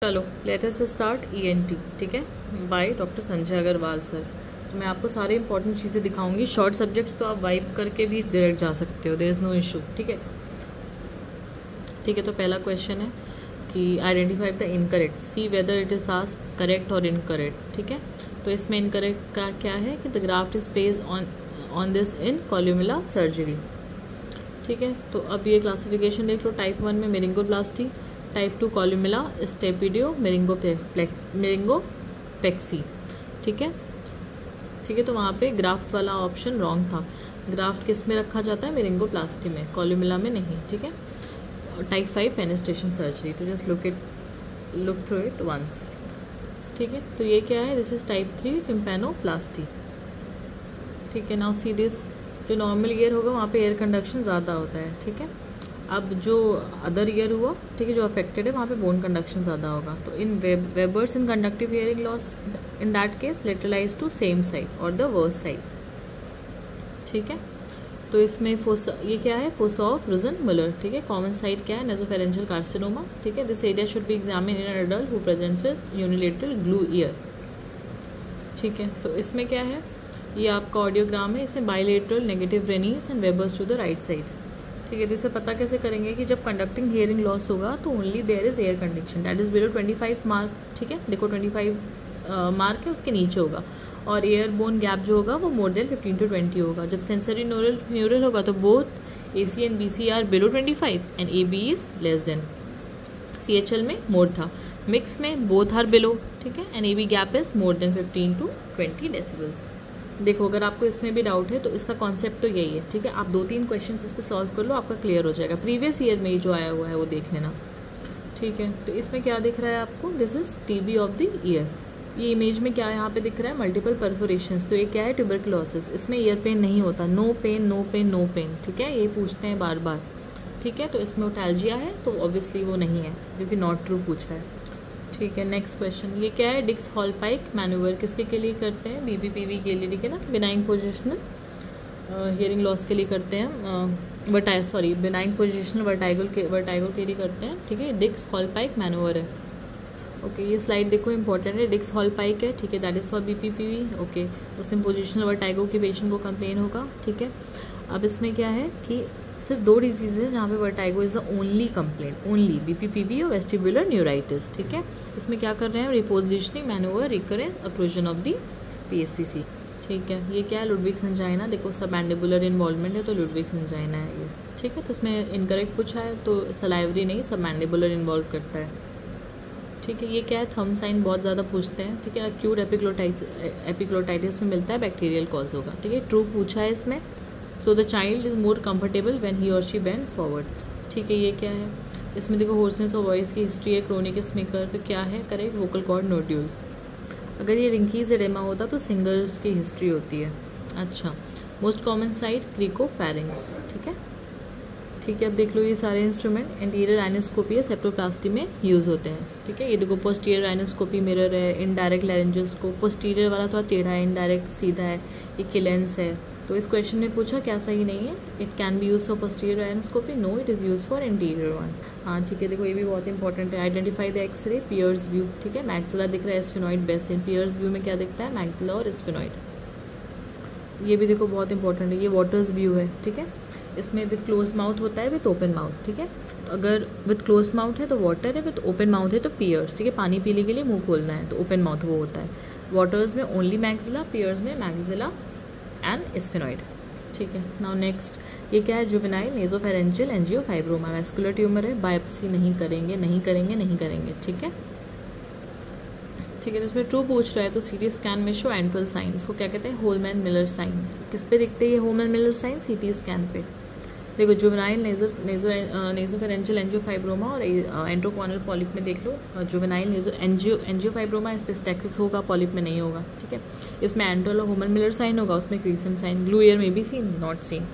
चलो let us start ENT, ठीक है, by doctor Sanjay Agarwal sir. तो मैं आपको सारे इंपॉर्टेंट चीज़ें दिखाऊंगी। शॉर्ट सब्जेक्ट्स तो आप वाइप करके भी डायरेक्ट जा सकते हो, देयर इज़ नो इशू। ठीक है, ठीक है। तो पहला क्वेश्चन है कि identify the incorrect, see whether it is asked correct और इनकरेक्ट। ठीक है, तो इसमें इनकरेक्ट का क्या है कि the graft is placed on this in columella surgery. ठीक है, तो अब ये क्लासिफिकेशन देख लो। टाइप 1 में मेरिंगोप्लास्टी, टाइप 2 कॉल्यूमेला स्टेपिडियो मेरिंगोपेक्सी। ठीक है, ठीक है। तो वहाँ पे ग्राफ्ट वाला ऑप्शन रॉन्ग था। ग्राफ्ट किस में रखा जाता है? मेरिंगोप्लास्टी में, कॉल्यूमेला में नहीं। ठीक है, टाइप 5 फेनेस्ट्रेशन सर्जरी। तो just look through it once. ठीक है, तो ये क्या है? This is type 3 tympanoplasty. ठीक है, नाउ सी दिस। जो नॉर्मल ईयर होगा वहाँ पे एयर कंडक्शन ज़्यादा होता है। ठीक है, अब जो अदर ईयर हुआ, ठीक है, जो अफेक्टेड है वहाँ पे बोन कंडक्शन ज़्यादा होगा। तो in Weber's in conductive hearing loss, in that case lateralise to same side or the worse side. ठीक है, तो इसमें ये क्या है? फोसा ऑफ रोजन मुलर। ठीक है, कॉमन साइड क्या है? Nasopharyngeal carcinoma. ठीक है, this area should be examine in an adult who presents with unilateral glue ear. ठीक है, तो इसमें क्या है? ये आपका ऑडियोग्राम है। इसमें bilateral negative Rinne's and Weber's to the right side. ठीक है, तो इसे पता कैसे करेंगे कि जब कंडक्टिंग हियरिंग लॉस होगा तो only there is air conduction that is below 25 mark. ठीक है, देखो 25 मार्क है, उसके नीचे होगा। और एयर बोन गैप जो होगा वो मोर देन 15 to 20 होगा। जब सेंसरी न्यूरल होगा तो both AC and BC are below 25 and AB is less than. CHL में मोर था, मिक्स में बोथ आर बिलो। ठीक है, and AB gap is more than 15 to 20 decibels. देखो, अगर आपको इसमें भी डाउट है तो इसका कॉन्सेप्ट तो यही है। ठीक है, आप 2-3 क्वेश्चंस इस पर सॉल्व कर लो, आपका क्लियर हो जाएगा। प्रीवियस ईयर में जो आया हुआ है वो देख लेना। ठीक है, तो इसमें क्या दिख रहा है आपको? This is TB of the year. ये इमेज में क्या यहाँ पे दिख रहा है? मल्टीपल परफोरेशंस। तो ये क्या है? ट्यूबरकुलोसिस। इसमें ईयर पेन नहीं होता, no pain no pain no pain. ठीक है, ये पूछते हैं बार बार। ठीक है, तो इसमें ओटैल्जिया है तो ऑब्वियसली वो नहीं है, क्योंकि नॉट ट्रू पूछा है। ठीक है, नेक्स्ट क्वेश्चन ये क्या है? डिक्स हॉलपाइक मैन्यूवर किसके के लिए करते हैं? BBPV के लिए। ठीक है ना, बिनाइन पोजिशनल हियरिंग लॉस के लिए करते हैं। बिनाइन पोजिशनल वर्टाइगो के लिए करते हैं। ठीक है, डिक्स हॉलपाइक मैन्यूवर है। ओके, ये स्लाइड देखो, इंपॉर्टेंट है। डिक्स हॉलपाइक है, ठीक है, that is for BPPV। Okay, उसमें पोजिशनल वर्टाइगो के पेशेंट को कंप्लेन होगा। ठीक है, अब इसमें क्या है कि सिर्फ 2 डिजीज़ है जहाँ पे vertigo is the only complaint, only BPPV और वेस्टिबुलर न्यूराइटिस। ठीक है, इसमें क्या कर रहे हैं? रिपोजिशनिंग manoeuvre recurrence occlusion of the PSCC। ठीक है, ये क्या है? लुडविग्स एंजाइना। देखो, सब मैंडिबुलर इन्वॉल्वमेंट है तो लुडविग्स एंजाइना है ये। ठीक है, तो इसमें इनकरेक्ट पूछा है, तो सलाइवरी नहीं, सब मैंडिबुलर इन्वॉल्व करता है। ठीक है, ये क्या है? थंब साइन बहुत ज़्यादा पूछते हैं। ठीक है, एक्यूट एपिग्लोटाइटिस में मिलता है, बैक्टीरियल कॉज होगा। ठीक है, ट्रू पूछा है इसमें। So the child is more comfortable when he और शी बेंड्स फॉरवर्ड। ठीक है, ये क्या है? इसमें देखो, होर्सनेस ऑफ वॉइस की हिस्ट्री है, क्रोनिक स्पीकर। तो क्या है करेक्ट? Vocal cord nodule. अगर ये रिंकीज एडेमा होता तो सिंगर्स की हिस्ट्री होती है। अच्छा, मोस्ट कॉमन साइट क्रिकोफैरिंग्स। ठीक है, ठीक है। अब देख लो, ये सारे इंस्ट्रूमेंट एंटीरियर राइनोस्कोपी या सेप्टोप्लास्टी में यूज़ होते हैं। ठीक है, ये देखो, पोस्टीरियर राइनोस्कोपी मिरर है, इनडायरेक्ट लैरिंजोस्कोप। पोस्टीरियर वाला थोड़ा टेढ़ा है, इनडायरेक्ट सीधा है। ये किलेंस है। तो इस क्वेश्चन ने पूछा क्या सही नहीं है? It can be use for posterior rhinoscopy, no it is use for anterior one. हाँ, ठीक है, देखो, ये भी बहुत इंपॉर्टेंट है। Identify the x-ray pierce view. ठीक है, मैक्सिला दिख रहा है, स्फेनॉइड बेसिन। पियर्स व्यू में क्या दिखता है? मैक्सिला और स्फेनॉइड। ये भी देखो, बहुत इंपॉर्टेंट है। ये वाटर्स व्यू है। ठीक है, इसमें विथ क्लोज माउथ होता है, विथ ओपन माउथ। ठीक है, अगर विथ क्लोज माउथ है तो वाटर है, विथ ओपन माउथ है तो पियर्स। ठीक है, पानी पीने के लिए मुंह खोलना है तो ओपन माउथ वो होता है। वाटर्स में ओनली मैक्सिला, पियर्स में मैक्सिला एंड स्फेनॉइड। ठीक है, नाउ नेक्स्ट ये क्या है? Juvenile nasopharyngeal angiofibroma, vascular tumour है। बायोप्सी नहीं करेंगे, नहीं करेंगे, नहीं करेंगे। ठीक है, ठीक है। तो इसमें ट्रू पूछ रहा है तो CT स्कैन में शो एंट्रल साइन, इसको क्या कहते हैं? Holman Miller sign. किस पे दिखते हैं ये Holman Miller sign? CT scan पे। देखो, जुवेनाइल नेसोफेरेंजियल एंजियोफाइब्रोमा और एंट्रोकॉनल पॉलिप में देख लो। जुवेनाइल एंजियोफाइब्रोमा, इस पर स्टैक्सिस होगा, पॉलिप में नहीं होगा। ठीक है, इसमें एंट्रल और होलमैन मिलर साइन होगा, उसमें क्रीसेंट साइन। ग्लू ईयर में भी सीन, नॉट सीन।